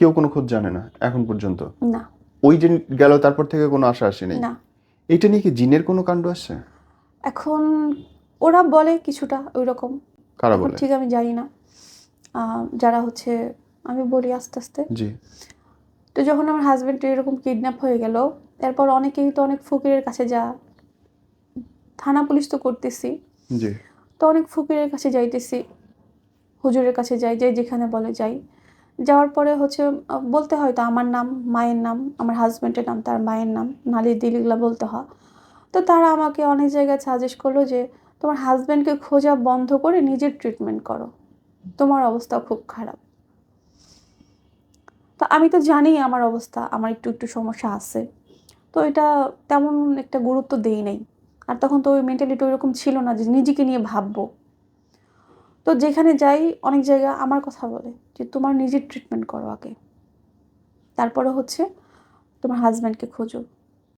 কেউ কোনো খোঁজ জানে না এখন পর্যন্ত? না। ওই যে গেল তারপর থেকে কোনো আশা আসে নাই? না। এটা নিয়ে কি জিনের কোনো কাণ্ড আসছে? এখন ওরা বলে কিছুটা ওই রকম। কারা এখন বলে? ঠিক আমি জানি না। যারা হচ্ছে, আমি বলি আস্তে আস্তে। জি। তো যখন আমার হাজব্যান্ড এরকম কিডন্যাপ হয়ে গেল, এরপর অনেকেই তো অনেক ফকিরের কাছে যা, থানা পুলিশ তো করতেছি, জি। তো অনেক ফকিরের কাছে যাইতেছি, হুজুরের কাছে যাই, যেখানে বলে যাই। যাওয়ার পরে হচ্ছে বলতে হয় তো আমার নাম, মায়ের নাম, আমার হাজব্যান্ডের নাম, তার মায়ের নাম, নালি দিলিগুলা বলতে হয়। তো তারা আমাকে অনেক জায়গায় সাজেস্ট করলো যে তোমার হাজব্যান্ডকে খোঁজা বন্ধ করে নিজের ট্রিটমেন্ট করো, তোমার অবস্থা খুব খারাপ। তো আমি তো জানি আমার অবস্থা, আমার একটু একটু সমস্যা আছে, তো এটা তেমন একটা গুরুত্ব দেই নাই। আর তখন তো ওই মেন্টালিটি ওইরকম ছিল না যে নিজেকে নিয়ে ভাববো। তো যেখানে যাই অনেক জায়গা আমার কথা বলে যে তোমার নিজের ট্রিটমেন্ট করো আগে, তারপরে হচ্ছে তোমার হাজব্যান্ডকে খোঁজো।